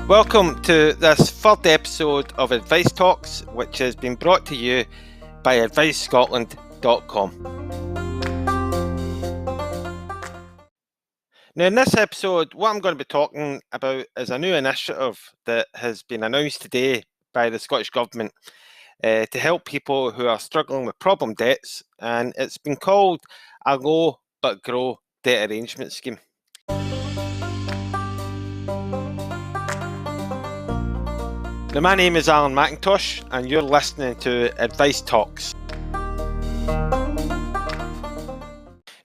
Welcome to this third episode of Advice Talks, which has been brought to you by AdviceScotland.com. Now, in this episode, what I'm going to be talking about is a new initiative that has been announced today by the Scottish Government to help people who are struggling with problem debts, and it's been called a Low But Grow Debt Arrangement Scheme. Now, my name is Alan McIntosh, and you're listening to Advice Talks.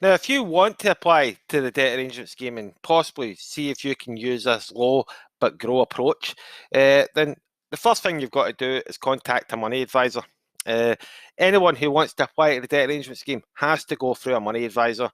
Now, if you want to apply to the debt arrangement scheme and possibly see if you can use this low but grow approach, then the first thing you've got to do is contact a money advisor. Anyone who wants to apply to the debt arrangement scheme has to go through a money advisor.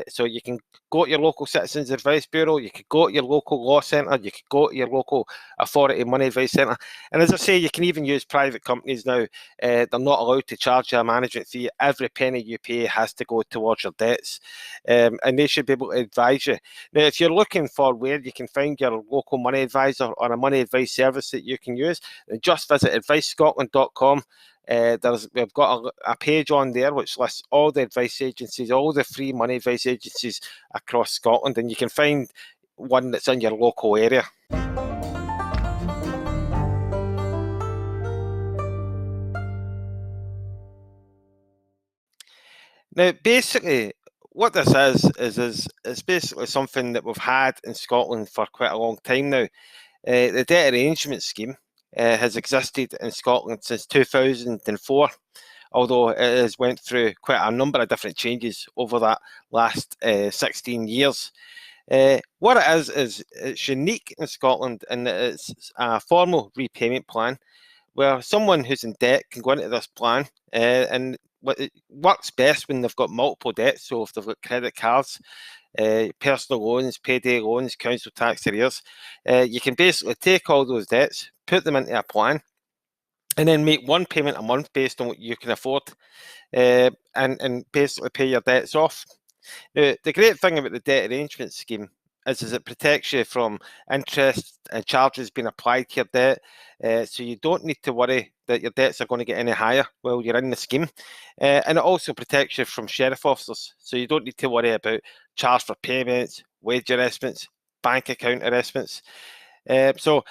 So you can go to your local Citizens Advice Bureau, you could go to your local law centre, you could go to your local authority money advice centre. And as I say, you can even use private companies now. They're not allowed to charge you a management fee. Every penny you pay has to go towards your debts. And they should be able to advise you. Now, if you're looking for where you can find your local money advisor or a money advice service that you can use, then just visit AdviceScotland.com. We've got a page on there which lists all the advice agencies, all the free money advice agencies across Scotland, and you can find one that's in your local area. Now, basically, what this is basically something that we've had in Scotland for quite a long time now. The debt arrangement scheme has existed in Scotland since 2004, although it has went through quite a number of different changes over that last 16 years. What it is it's unique in Scotland in that it's a formal repayment plan where someone who's in debt can go into this plan, and it works best when they've got multiple debts. So if they've got credit cards, personal loans, payday loans, council tax arrears, you can basically take all those debts, put them into a plan, and then make one payment a month based on what you can afford, and basically pay your debts off. Now, the great thing about the debt arrangement scheme is it protects you from interest and charges being applied to your debt, so you don't need to worry that your debts are going to get any higher while you're in the scheme. And it also protects you from sheriff officers, so you don't need to worry about charge for payments, wage arrestments, bank account arrestments. So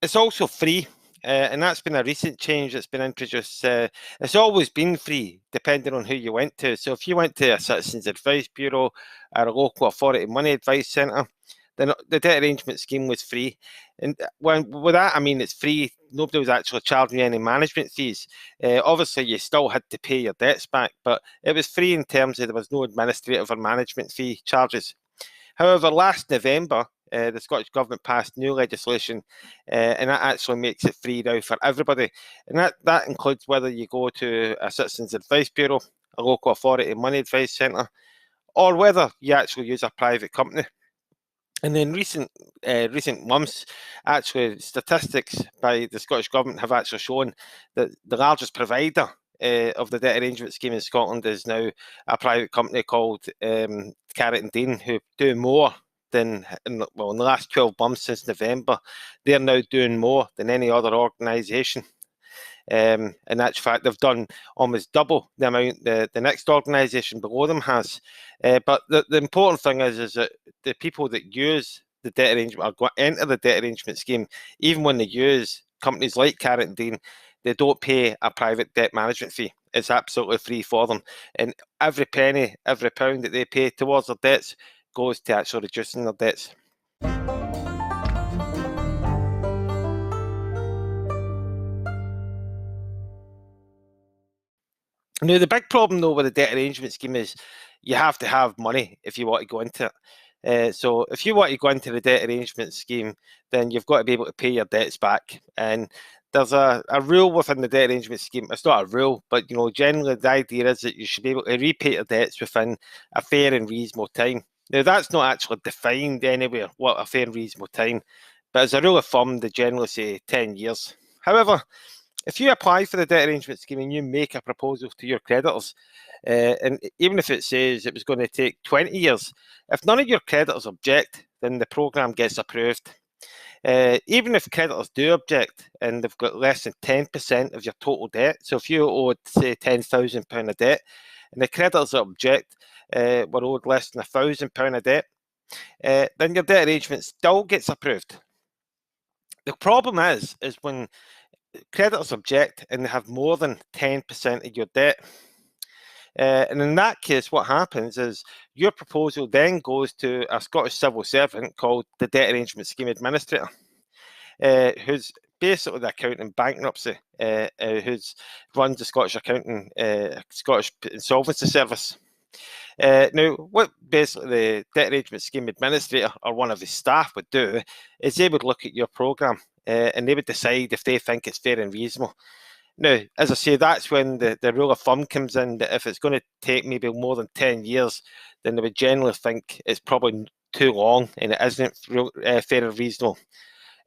it's also free. And that's been a recent change that's been introduced. It's always been free, depending on who you went to. So if you went to a Citizens Advice Bureau or a local authority money advice centre, then the debt arrangement scheme was free. And with that, I mean it's free. Nobody was actually charging you any management fees. Obviously, you still had to pay your debts back, but it was free in terms of there was no administrative or management fee charges. However, last November, the Scottish Government passed new legislation, and that actually makes it free now for everybody. And that includes whether you go to a Citizens Advice Bureau, a local authority money advice centre, or whether you actually use a private company. And in recent months, actually, statistics by the Scottish Government have actually shown that the largest provider of the debt arrangement scheme in Scotland is now a private company called Carrot & Dean, who do more than, in the last 12 months since November, they're now doing more than any other organisation. In actual fact, they've done almost double the amount the next organisation below them has. But the important thing is that the people that use the debt arrangement or enter the debt arrangement scheme, even when they use companies like Carrot & Dean, they don't pay a private debt management fee. It's absolutely free for them. And every penny, every pound that they pay towards their debts goes to actually reducing their debts. Now, the big problem, though, with the debt arrangement scheme is you have to have money if you want to go into it. So if you want to go into the debt arrangement scheme, then you've got to be able to pay your debts back. And there's a rule within the debt arrangement scheme. It's not a rule, but generally the idea is that you should be able to repay your debts within a fair and reasonable time. Now, that's not actually defined anywhere, what a fair and reasonable time, but as a rule of thumb, they generally say 10 years. However, if you apply for the debt arrangement scheme and you make a proposal to your creditors, and even if it says it was going to take 20 years, if none of your creditors object, then the programme gets approved. Even if creditors do object and they've got less than 10% of your total debt, so if you owed, say, £10,000 of debt, and the creditors object were owed less than £1,000 of debt, then your debt arrangement still gets approved. The problem is when creditors object and they have more than 10% of your debt. And in that case, what happens is your proposal then goes to a Scottish civil servant called the Debt Arrangement Scheme Administrator, who's basically the accountant in bankruptcy, who runs the Scottish Accounting, Scottish Insolvency Service. Now, what basically the Debt Arrangement Scheme Administrator or one of his staff would do is they would look at your programme and they would decide if they think it's fair and reasonable. Now, as I say, that's when the rule of thumb comes in, that if it's going to take maybe more than 10 years, then they would generally think it's probably too long and it isn't fair and reasonable.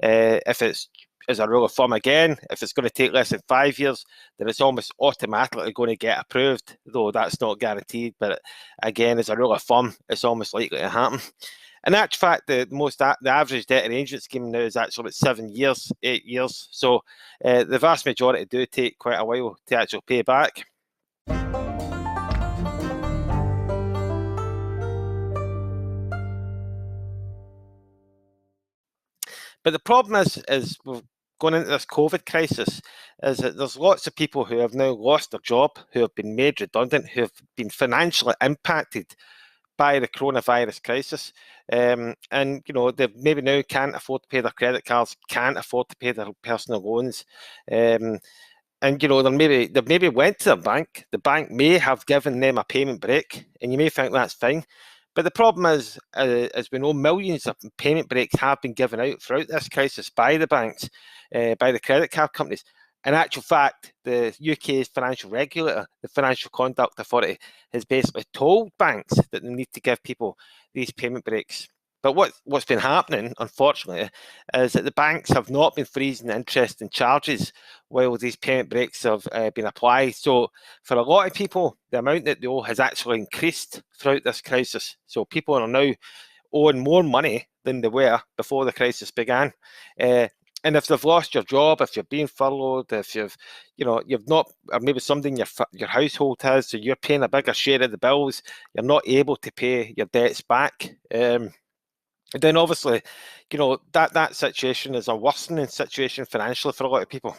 If it's, as a rule of thumb again, if it's going to take less than 5 years, then it's almost automatically going to get approved, though that's not guaranteed. But again, as a rule of thumb, it's almost likely to happen. In actual fact, the average debt arrangement scheme now is actually about 7 years, 8 years. So the vast majority do take quite a while to actually pay back. But the problem is we're going into this COVID crisis, is that there's lots of people who have now lost their job, who have been made redundant, who have been financially impacted by the coronavirus crisis. And, you know, they maybe now can't afford to pay their credit cards, can't afford to pay their personal loans. And, you know, they maybe went to their bank. The bank may have given them a payment break, and you may think that's fine. But the problem is, as we know, millions of payment breaks have been given out throughout this crisis by the banks, by the credit card companies. In actual fact, the UK's financial regulator, the Financial Conduct Authority, has basically told banks that they need to give people these payment breaks. But what's been happening, unfortunately, is that the banks have not been freezing interest and charges while these payment breaks have been applied. So for a lot of people, the amount that they owe has actually increased throughout this crisis. So people are now owing more money than they were before the crisis began. And if they've lost your job, if you're being furloughed, if you've not, or maybe something your household has, so you're paying a bigger share of the bills, you're not able to pay your debts back. Then obviously, you know, that situation is a worsening situation financially for a lot of people.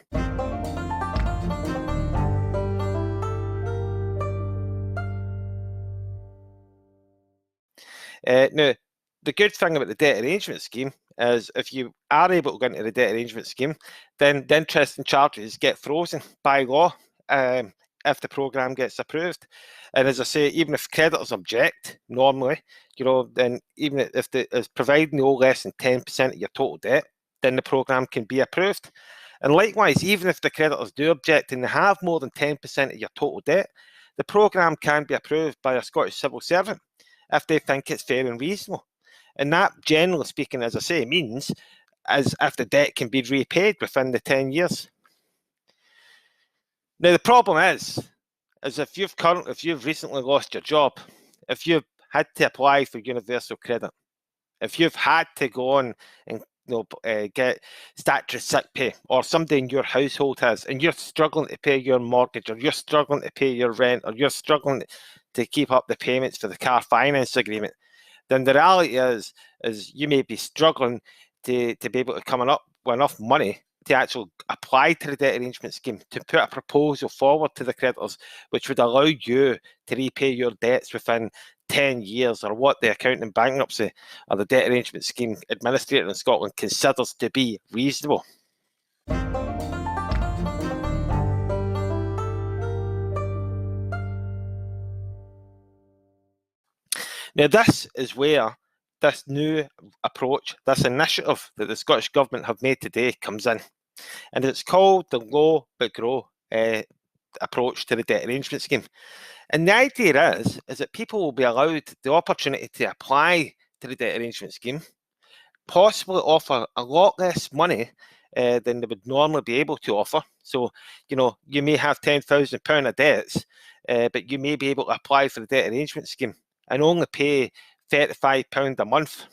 Now, the good thing about the debt arrangement scheme is if you are able to go into the debt arrangement scheme, then the interest and charges get frozen by law if the programme gets approved. And as I say, even if creditors object, normally, you know, then even if it's providing no less than 10% of your total debt, then the programme can be approved. And likewise, even if the creditors do object and they have more than 10% of your total debt, the programme can be approved by a Scottish civil servant if they think it's fair and reasonable. And that, generally speaking, as I say, means as if the debt can be repaid within the 10 years. Now, the problem is if you've recently lost your job, if you've had to apply for universal credit, if you've had to go on and get statutory sick pay, or somebody in your household has, and you're struggling to pay your mortgage, or you're struggling to pay your rent, or you're struggling to keep up the payments for the car finance agreement, then the reality is you may be struggling to be able to come up with enough money to actually apply to the debt arrangement scheme, to put a proposal forward to the creditors, which would allow you to repay your debts within 10 years, or what the accounting and bankruptcy or the debt arrangement scheme administrator in Scotland considers to be reasonable. Now, this is where this new approach, this initiative that the Scottish Government have made today comes in. And it's called the Low But Grow approach to the debt arrangement scheme. And the idea is that people will be allowed the opportunity to apply to the debt arrangement scheme, possibly offer a lot less money than they would normally be able to offer. So, you know, you may have £10,000 of debts, but you may be able to apply for the debt arrangement scheme and only pay £35 a month.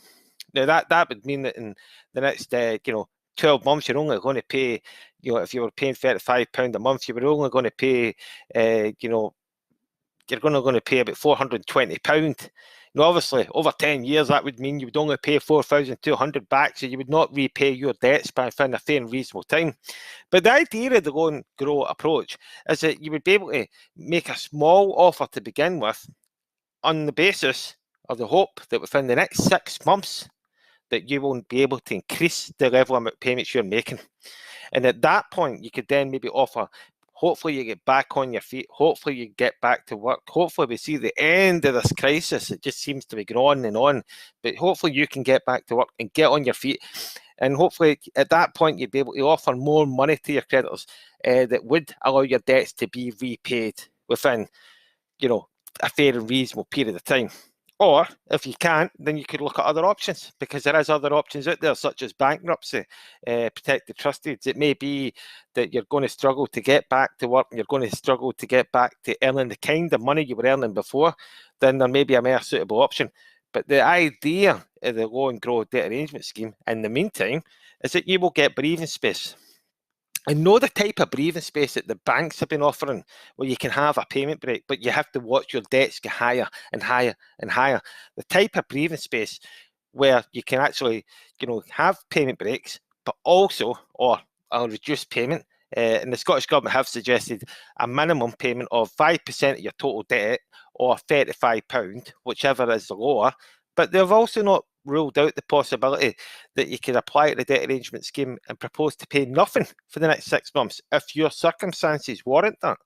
Now that would mean that in the next 12 months you're only going to pay, if you were paying £35 a month, you were only going to pay you're going to pay about £420. Obviously, over 10 years, that would mean you would only pay 4,200 back, so you would not repay your debts within a fair and reasonable time. But the idea of the Go and Grow approach is that you would be able to make a small offer to begin with on the basis of the hope that within the next 6 months that you won't be able to increase the level of payments you're making. And at that point, you could then maybe offer, hopefully you get back on your feet, hopefully you get back to work, hopefully we see the end of this crisis. It just seems to be going on and on, but hopefully you can get back to work and get on your feet. And hopefully at that point, you'd be able to offer more money to your creditors that would allow your debts to be repaid within, a fair and reasonable period of time. Or if you can't, then you could look at other options, because there is other options out there, such as bankruptcy, protected trust deeds. It may be that you're going to struggle to get back to work and you're going to struggle to get back to earning the kind of money you were earning before. Then there may be a more suitable option. But the idea of the Go and Grow debt arrangement scheme in the meantime is that you will get breathing space. I know the type of breathing space that the banks have been offering, where you can have a payment break, but you have to watch your debts get higher and higher and higher. The type of breathing space where you can actually, have payment breaks, but also, or a reduced payment. And the Scottish Government have suggested a minimum payment of 5% of your total debt, or £35, whichever is lower. But they've also not ruled out the possibility that you could apply to the debt arrangement scheme and propose to pay nothing for the next 6 months if your circumstances warrant that.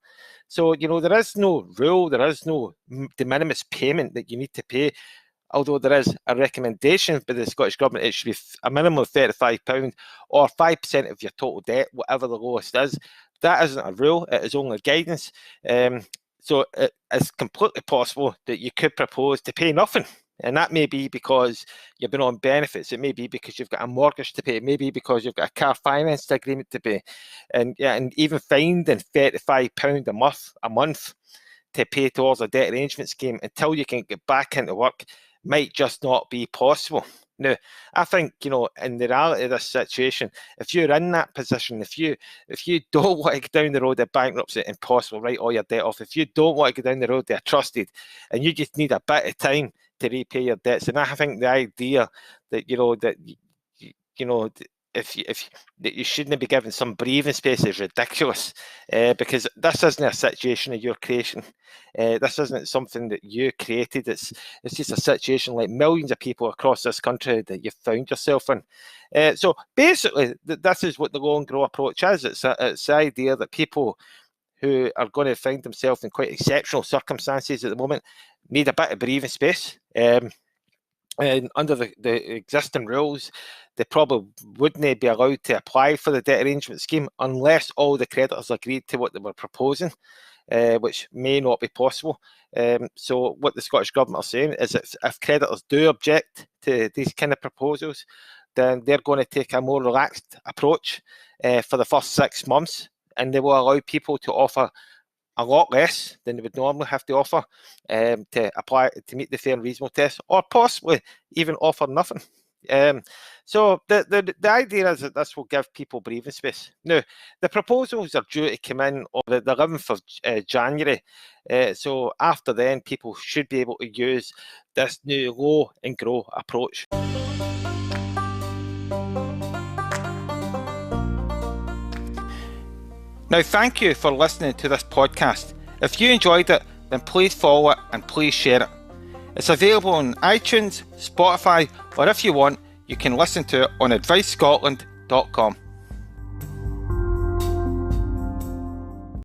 So, there is no rule, there is no de minimis payment that you need to pay, although there is a recommendation by the Scottish Government it should be a minimum of £35 or 5% of your total debt, whatever the lowest is. That isn't a rule, it is only guidance. So it is completely possible that you could propose to pay nothing. And that may be because you've been on benefits. It may be because you've got a mortgage to pay. It may be because you've got a car finance agreement to pay. And even finding £35 a month to pay towards a debt arrangement scheme until you can get back into work might just not be possible. Now, I think, in the reality of this situation, if you're in that position, if you don't want to go down the road of bankruptcy and possibly write all your debt off, if you don't want to go down the road of a trusted, and you just need a bit of time to repay your debts, and I think the idea that if that you shouldn't be given some breathing space is ridiculous, because this isn't a situation of your creation. This isn't something that you created. It's just a situation like millions of people across this country that you've found yourself in. So basically, this is what the Go and Grow approach is. It's the idea that people who are going to find themselves in quite exceptional circumstances at the moment need a bit of breathing space. And under the existing rules, they probably wouldn't be allowed to apply for the debt arrangement scheme unless all the creditors agreed to what they were proposing, which may not be possible. So what the Scottish Government are saying is that if creditors do object to these kind of proposals, then they're going to take a more relaxed approach for the first 6 months, and they will allow people to offer a lot less than they would normally have to offer to apply to meet the fair and reasonable test, or possibly even offer nothing. So the idea is that this will give people breathing space. Now, the proposals are due to come in on the 11th of January. So after then, people should be able to use this new Go and Grow approach. Now, thank you for listening to this podcast. If you enjoyed it, then please follow it and please share it. It's available on iTunes, Spotify, or if you want, you can listen to it on advicescotland.com.